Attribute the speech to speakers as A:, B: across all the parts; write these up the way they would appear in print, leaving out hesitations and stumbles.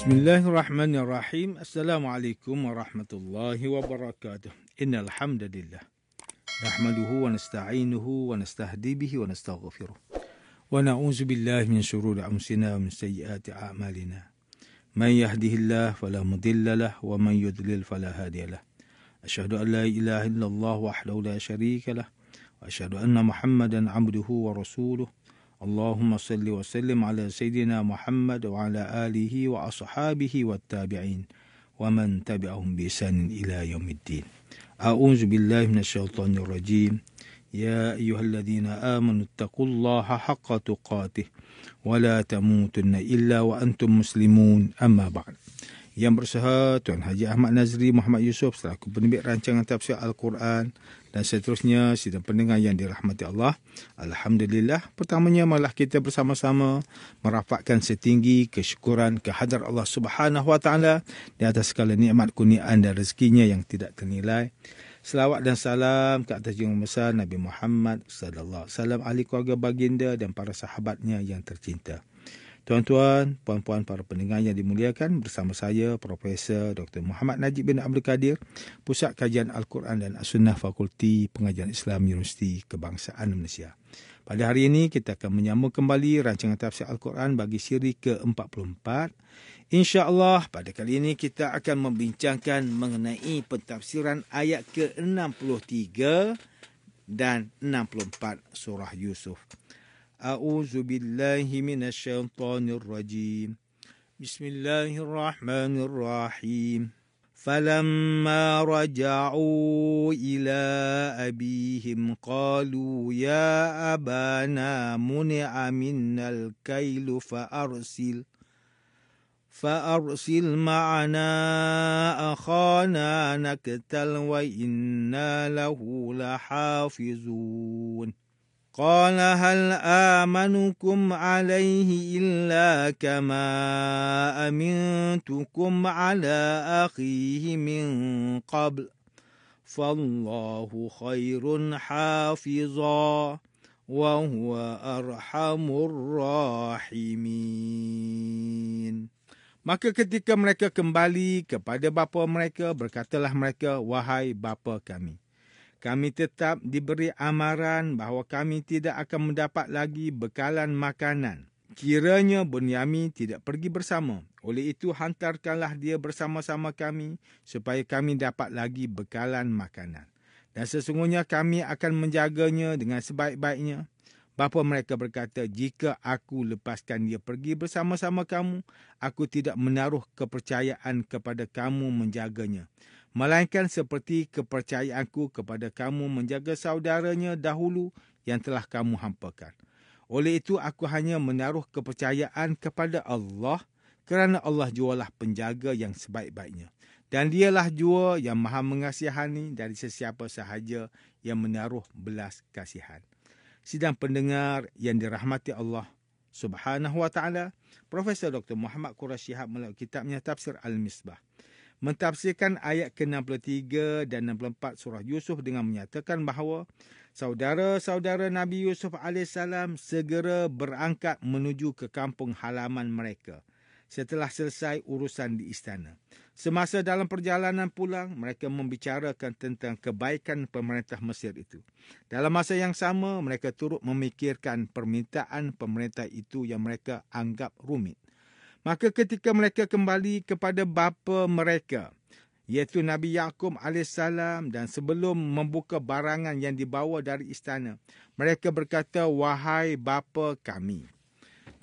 A: Bismillahirrahmanirrahim. Assalamualaikum warahmatullahi wabarakatuh. Innal hamdalillah nahmaduhu wa nasta'inuhu wa nastahdi bihi wa nastaghfiruh. Wa na'udzu billahi min shururi anfusina wa min sayyiati a'malina. Man yahdihillahu fala mudilla lahu wa man yudlil fala hadiya lahu. Asyhadu an la ilaha illallah wahdahu la syarika lahu wa asyhadu anna Muhammadan 'abduhu wa rasuluh. Allahumma salli wa sallim ala Sayyidina Muhammad wa ala alihi wa ashabihi wa tabi'in wa man tabi'ahum bi ihsanin ila yaumiddin. A'udzu billahi minasyaitonir rajim. Ya ayyuhalladzina amanu taqullaha haqqa tuqatih wa la tamutunna illa wa antum muslimun. Amma ba'd. Yang bersahabat Tuan Haji Ahmad Nazri Muhammad Yusof selaku penerbit rancangan tafsir Al-Quran dan seterusnya sidang pendengar yang dirahmati Allah. Alhamdulillah, pertamanya malah kita bersama-sama merapatkan setinggi kesyukuran kehadrat Allah Subhanahu Wa Taala di atas segala nikmat kurniaan dan rezekinya yang tidak ternilai. Selawat dan salam ke atas junjungan besar Nabi Muhammad sallallahu alaihi wasallam, ahli keluarga baginda dan para sahabatnya yang tercinta. Tuan-tuan, puan-puan para pendengar yang dimuliakan, bersama saya Profesor Dr. Muhammad Najib bin Abdul Kadir, Pusat Kajian Al-Quran dan As-Sunnah Fakulti Pengajian Islam Universiti Kebangsaan Malaysia. Pada hari ini kita akan menyambung kembali rancangan tafsir Al-Quran bagi siri ke-44. InsyaAllah pada kali ini kita akan membincangkan mengenai pentafsiran ayat ke-63 dan 64 surah Yusuf. A'udzu billahi minasyaitonir rajim. Bismillahirrahmanirrahim. Falamma raja'u ila abihim qalu ya abana muni'a minnal kailu فأرسل معنا أخانا نكتل وإنا له لحافظون قال هل آمنكم عليه إلا كما أمنتكم على أخيه من قبل فالله خير حافظا وهو أرحم الراحمين. Maka ketika mereka kembali kepada bapa mereka, berkatalah mereka, wahai bapa kami, kami tetap diberi amaran bahawa kami tidak akan mendapat lagi bekalan makanan kiranya Bunyamin tidak pergi bersama. Oleh itu hantarkanlah dia bersama-sama kami supaya kami dapat lagi bekalan makanan. Dan sesungguhnya kami akan menjaganya dengan sebaik-baiknya. Bapa mereka berkata, jika aku lepaskan dia pergi bersama-sama kamu, aku tidak menaruh kepercayaan kepada kamu menjaganya, melainkan seperti kepercayaanku kepada kamu menjaga saudaranya dahulu yang telah kamu hampakan. Oleh itu aku hanya menaruh kepercayaan kepada Allah, kerana Allah jualah penjaga yang sebaik-baiknya. Dan dialah jua yang maha mengasihani dari sesiapa sahaja yang menaruh belas kasihan. Sidang pendengar yang dirahmati Allah Subhanahu Wa Taala, Profesor Dr. Muhammad Quraish Shihab melalui kitabnya Tafsir Al-Misbah mentafsirkan ayat ke-63 dan 64 surah Yusuf dengan menyatakan bahawa saudara-saudara Nabi Yusuf AS segera berangkat menuju ke kampung halaman mereka setelah selesai urusan di istana. Semasa dalam perjalanan pulang, mereka membicarakan tentang kebaikan pemerintah Mesir itu. Dalam masa yang sama, mereka turut memikirkan permintaan pemerintah itu yang mereka anggap rumit. Maka ketika mereka kembali kepada bapa mereka, iaitu Nabi Yaqub AS, dan sebelum membuka barangan yang dibawa dari istana, mereka berkata, wahai bapa kami,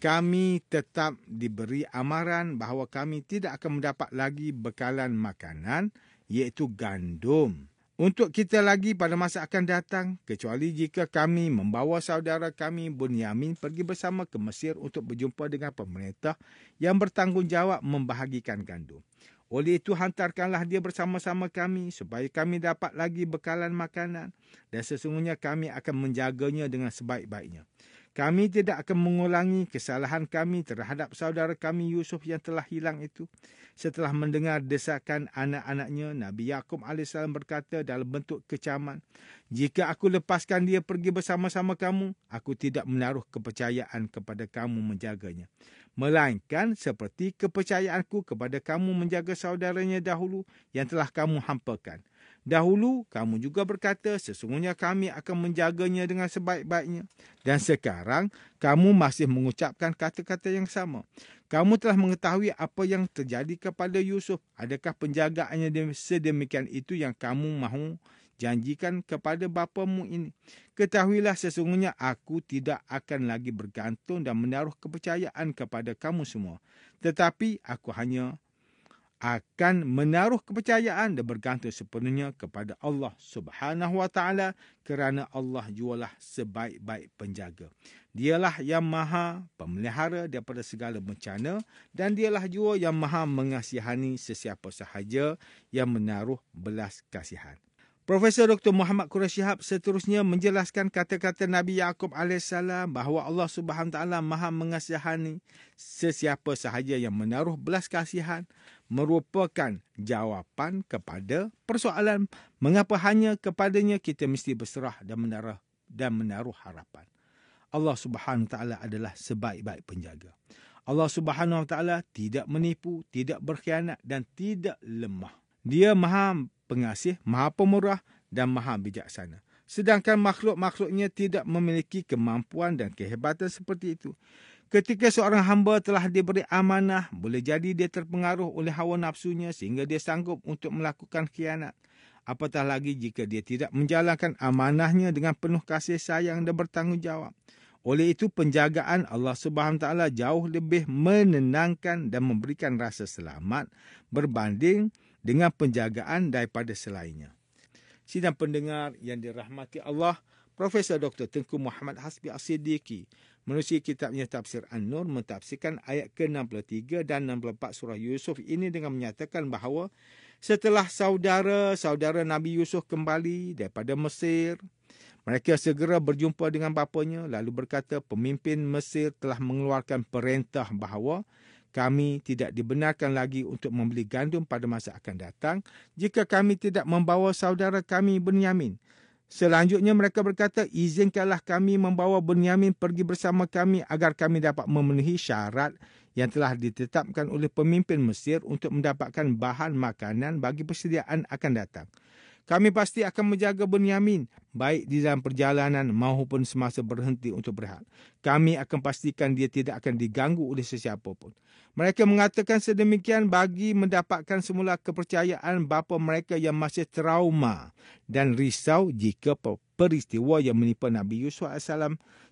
A: kami tetap diberi amaran bahawa kami tidak akan mendapat lagi bekalan makanan, iaitu gandum, untuk kita lagi pada masa akan datang, kecuali jika kami membawa saudara kami Bunyamin pergi bersama ke Mesir untuk berjumpa dengan pemerintah yang bertanggungjawab membahagikan gandum. Oleh itu hantarkanlah dia bersama-sama kami supaya kami dapat lagi bekalan makanan, dan sesungguhnya kami akan menjaganya dengan sebaik-baiknya. Kami tidak akan mengulangi kesalahan kami terhadap saudara kami Yusuf yang telah hilang itu. Setelah mendengar desakan anak-anaknya, Nabi Yaqub AS berkata dalam bentuk kecaman, jika aku lepaskan dia pergi bersama-sama kamu, aku tidak menaruh kepercayaan kepada kamu menjaganya. Melainkan seperti kepercayaanku kepada kamu menjaga saudaranya dahulu yang telah kamu hampakan. Dahulu kamu juga berkata, sesungguhnya kami akan menjaganya dengan sebaik-baiknya. Dan sekarang kamu masih mengucapkan kata-kata yang sama. Kamu telah mengetahui apa yang terjadi kepada Yusuf. Adakah penjagaannya sedemikian itu yang kamu mahu janjikan kepada bapamu ini? Ketahuilah sesungguhnya aku tidak akan lagi bergantung dan menaruh kepercayaan kepada kamu semua. Tetapi aku hanya akan menaruh kepercayaan dan bergantung sepenuhnya kepada Allah Subhanahu Wa Taala, kerana Allah jualah sebaik-baik penjaga. Dialah yang maha pemelihara daripada segala bencana dan dialah jua yang maha mengasihani sesiapa sahaja yang menaruh belas kasihan. Profesor Dr. Muhammad Quraish Shihab seterusnya menjelaskan kata-kata Nabi Yaqub AS bahawa Allah Subhanahu Taala maha mengasihani sesiapa sahaja yang menaruh belas kasihan, merupakan jawapan kepada persoalan mengapa hanya kepadanya kita mesti berserah dan menaruh harapan. Allah Subhanahu Taala adalah sebaik-baik penjaga. Allah Subhanahu Taala tidak menipu, tidak berkhianat dan tidak lemah. Dia maha pengasih, maha pemurah dan maha bijaksana. Sedangkan makhluk-makhluknya tidak memiliki kemampuan dan kehebatan seperti itu. Ketika seorang hamba telah diberi amanah, boleh jadi dia terpengaruh oleh hawa nafsunya sehingga dia sanggup untuk melakukan khianat. Apatah lagi jika dia tidak menjalankan amanahnya dengan penuh kasih sayang dan bertanggungjawab. Oleh itu, penjagaan Allah Subhanahu Taala jauh lebih menenangkan dan memberikan rasa selamat berbanding dengan penjagaan daripada selainnya. Sidang pendengar yang dirahmati Allah, Profesor Dr. Tengku Muhammad Hasbi As-Siddiqui menerusi kitabnya Tafsir An-Nur mentafsirkan ayat ke-63 dan 64 surah Yusuf ini dengan menyatakan bahawa setelah saudara-saudara Nabi Yusuf kembali daripada Mesir, mereka segera berjumpa dengan bapanya lalu berkata, pemimpin Mesir telah mengeluarkan perintah bahawa kami tidak dibenarkan lagi untuk membeli gandum pada masa akan datang jika kami tidak membawa saudara kami Benyamin. Selanjutnya mereka berkata, izinkanlah kami membawa Benyamin pergi bersama kami agar kami dapat memenuhi syarat yang telah ditetapkan oleh pemimpin Mesir untuk mendapatkan bahan makanan bagi persediaan akan datang. Kami pasti akan menjaga Benyamin, baik di dalam perjalanan maupun semasa berhenti untuk berehat. Kami akan pastikan dia tidak akan diganggu oleh sesiapa pun. Mereka mengatakan sedemikian bagi mendapatkan semula kepercayaan bapa mereka yang masih trauma dan risau jika peristiwa yang menimpa Nabi Yusuf AS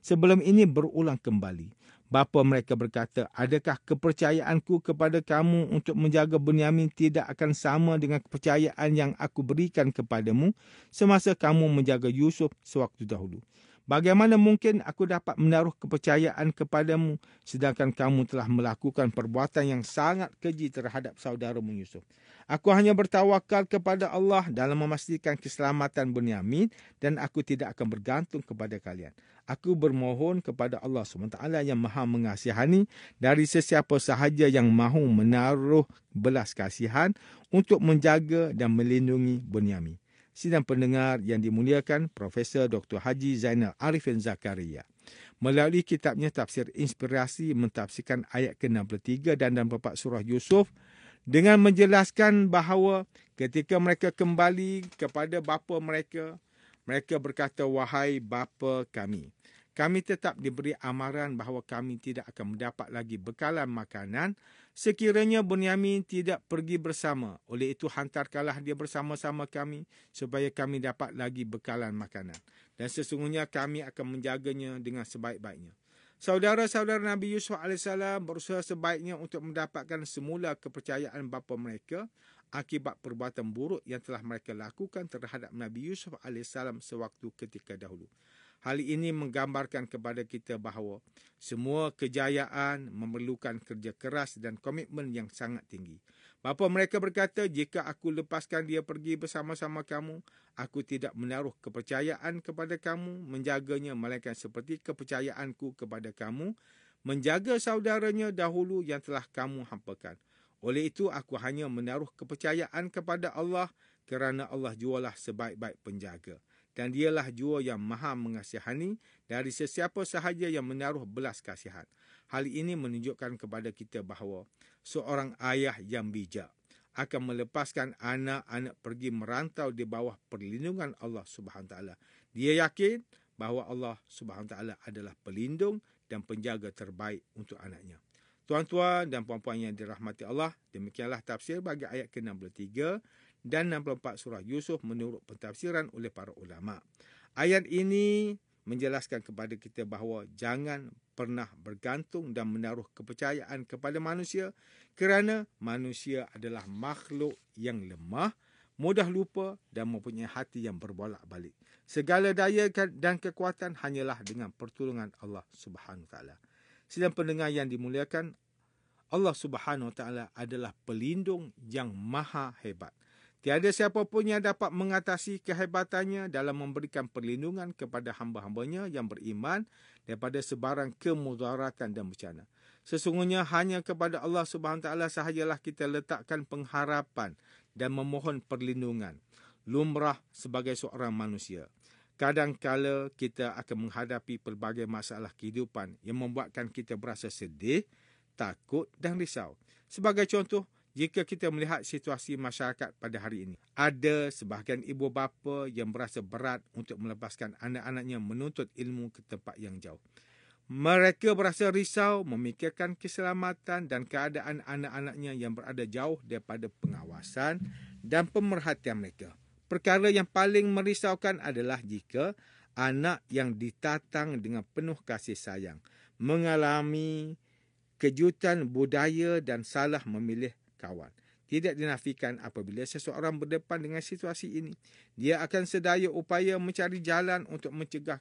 A: sebelum ini berulang kembali. Bapa mereka berkata, adakah kepercayaanku kepada kamu untuk menjaga Benyamin tidak akan sama dengan kepercayaan yang aku berikan kepadamu semasa kamu menjaga Yusuf sewaktu dahulu? Bagaimana mungkin aku dapat menaruh kepercayaan kepadamu sedangkan kamu telah melakukan perbuatan yang sangat keji terhadap saudaramu Yusuf? Aku hanya bertawakal kepada Allah dalam memastikan keselamatan Benyamin dan aku tidak akan bergantung kepada kalian. Aku bermohon kepada Allah SWT yang maha mengasihani dari sesiapa sahaja yang mahu menaruh belas kasihan untuk menjaga dan melindungi Benyamin. Sidang pendengar yang dimuliakan, Profesor Dr. Haji Zainal Arifin Zakaria melalui kitabnya Tafsir Inspirasi mentafsirkan ayat ke-63 dan 64 surah Yusuf dengan menjelaskan bahawa ketika mereka kembali kepada bapa mereka, mereka berkata, wahai bapa kami, kami tetap diberi amaran bahawa kami tidak akan mendapat lagi bekalan makanan sekiranya Benyamin tidak pergi bersama. Oleh itu hantarkanlah dia bersama-sama kami supaya kami dapat lagi bekalan makanan. Dan sesungguhnya kami akan menjaganya dengan sebaik-baiknya. Saudara-saudara Nabi Yusuf AS berusaha sebaiknya untuk mendapatkan semula kepercayaan bapa mereka akibat perbuatan buruk yang telah mereka lakukan terhadap Nabi Yusuf AS sewaktu ketika dahulu. Hal ini menggambarkan kepada kita bahawa semua kejayaan memerlukan kerja keras dan komitmen yang sangat tinggi. Bapa mereka berkata, jika aku lepaskan dia pergi bersama-sama kamu, aku tidak menaruh kepercayaan kepada kamu menjaganya, melainkan seperti kepercayaanku kepada kamu menjaga saudaranya dahulu yang telah kamu hampakan. Oleh itu, aku hanya menaruh kepercayaan kepada Allah, kerana Allah jualah sebaik-baik penjaga. Dan dialah jua yang maha mengasihani dari sesiapa sahaja yang menaruh belas kasihan. Hal ini menunjukkan kepada kita bahawa seorang ayah yang bijak akan melepaskan anak-anak pergi merantau di bawah perlindungan Allah SWT. Dia yakin bahawa Allah SWT adalah pelindung dan penjaga terbaik untuk anaknya. Tuan-tuan dan puan-puan yang dirahmati Allah, demikianlah tafsir bagi ayat ke-63 dan 64 surah Yusuf menurut pentafsiran oleh para ulama. Ayat ini menjelaskan kepada kita bahawa jangan pernah bergantung dan menaruh kepercayaan kepada manusia, kerana manusia adalah makhluk yang lemah, mudah lupa dan mempunyai hati yang berbolak-balik. Segala daya dan kekuatan hanyalah dengan pertolongan Allah Subhanahu Wa Taala. Sidang pendengar yang dimuliakan, Allah Subhanahu Wa Taala adalah pelindung yang maha hebat. Tiada siapa pun yang dapat mengatasi kehebatannya dalam memberikan perlindungan kepada hamba-hambanya yang beriman daripada sebarang kemudaratan dan bencana. Sesungguhnya hanya kepada Allah Subhanahu Wa Taala sahajalah kita letakkan pengharapan dan memohon perlindungan. Lumrah sebagai seorang manusia, kadang-kala kita akan menghadapi pelbagai masalah kehidupan yang membuatkan kita berasa sedih, takut dan risau. Sebagai contoh, jika kita melihat situasi masyarakat pada hari ini, ada sebahagian ibu bapa yang berasa berat untuk melepaskan anak-anaknya menuntut ilmu ke tempat yang jauh. Mereka berasa risau memikirkan keselamatan dan keadaan anak-anaknya yang berada jauh daripada pengawasan dan pemerhatian mereka. Perkara yang paling merisaukan adalah jika anak yang ditatang dengan penuh kasih sayang mengalami kejutan budaya dan salah memilih kawan. Tidak dinafikan apabila seseorang berdepan dengan situasi ini, dia akan sedaya upaya mencari jalan untuk mencegah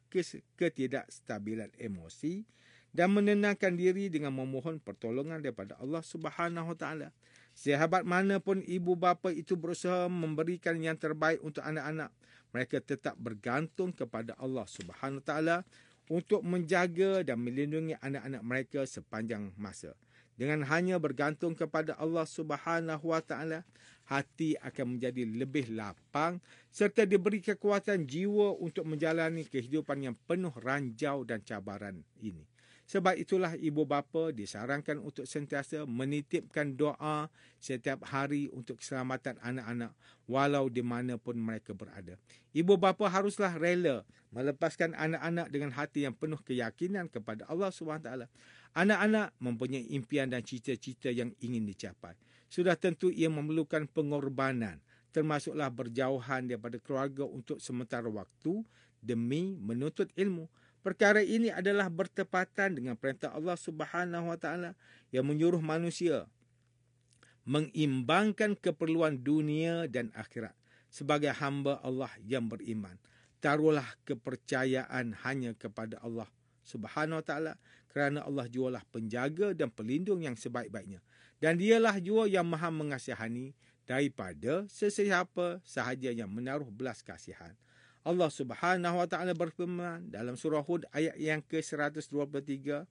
A: ketidakstabilan emosi dan menenangkan diri dengan memohon pertolongan daripada Allah Subhanahu Wa Taala. Sehebat mana pun ibu bapa itu berusaha memberikan yang terbaik untuk anak-anak, mereka tetap bergantung kepada Allah Subhanahu Wa Taala untuk menjaga dan melindungi anak-anak mereka sepanjang masa. Dengan hanya bergantung kepada Allah Subhanahu Wa Taala, hati akan menjadi lebih lapang serta diberi kekuatan jiwa untuk menjalani kehidupan yang penuh ranjau dan cabaran ini. Sebab itulah ibu bapa disarankan untuk sentiasa menitipkan doa setiap hari untuk keselamatan anak-anak walau di mana pun mereka berada. Ibu bapa haruslah rela melepaskan anak-anak dengan hati yang penuh keyakinan kepada Allah SWT. Anak-anak mempunyai impian dan cita-cita yang ingin dicapai. Sudah tentu ia memerlukan pengorbanan, termasuklah berjauhan daripada keluarga untuk sementara waktu demi menuntut ilmu. Perkara ini adalah bertepatan dengan perintah Allah Subhanahu Wa Taala yang menyuruh manusia mengimbangkan keperluan dunia dan akhirat sebagai hamba Allah yang beriman. Taruhlah kepercayaan hanya kepada Allah Subhanahu Wa Taala, kerana Allah jualah penjaga dan pelindung yang sebaik-baiknya. Dan dialah jua yang maha mengasihani daripada sesiapa sahaja yang menaruh belas kasihan. Allah Subhanahu Wa Taala berfirman dalam surah Hud ayat yang ke-123,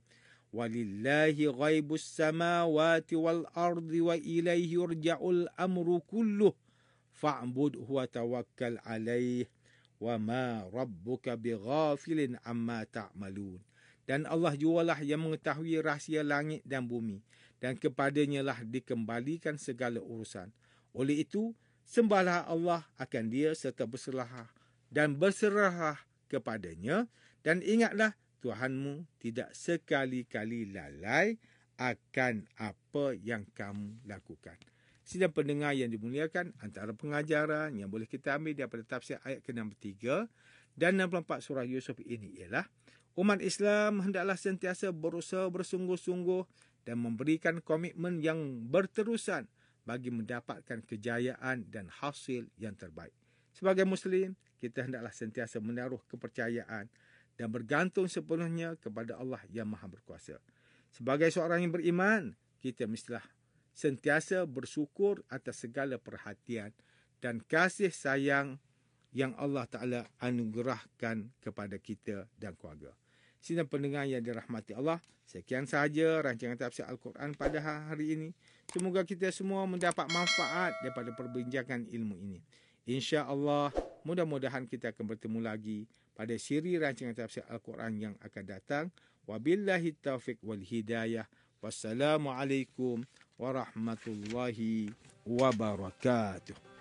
A: "Walillahi ghaibus samawati wal ardi wa ilaihi yurja'ul amru kulluh fa'budhu wa tawakkal 'alaihi wa ma rabbuka bighafilin amma ta'malun." Dan Allah jualah yang mengetahui rahsia langit dan bumi, dan kepadanya lah dikembalikan segala urusan. Oleh itu, sembahlah Allah akan Dia serta berserahlah kepadanya, dan ingatlah Tuhanmu tidak sekali-kali lalai akan apa yang kamu lakukan. Sidang pendengar yang dimuliakan, antara pengajaran yang boleh kita ambil daripada tafsir ayat ke-63 dan 64 surah Yusuf ini ialah umat Islam hendaklah sentiasa berusaha bersungguh-sungguh dan memberikan komitmen yang berterusan bagi mendapatkan kejayaan dan hasil yang terbaik. Sebagai Muslim, kita hendaklah sentiasa menaruh kepercayaan dan bergantung sepenuhnya kepada Allah yang Maha Berkuasa. Sebagai seorang yang beriman, kita mestilah sentiasa bersyukur atas segala perhatian dan kasih sayang yang Allah Ta'ala anugerahkan kepada kita dan keluarga. Sidang pendengar yang dirahmati Allah, sekian sahaja rancangan tafsir Al-Quran pada hari ini. Semoga kita semua mendapat manfaat daripada perbincangan ilmu ini. InsyaAllah, mudah-mudahan kita akan bertemu lagi pada siri rancangan tafsir Al-Quran yang akan datang. Wabillahi taufiq wal hidayah. Wassalamualaikum warahmatullahi wabarakatuh.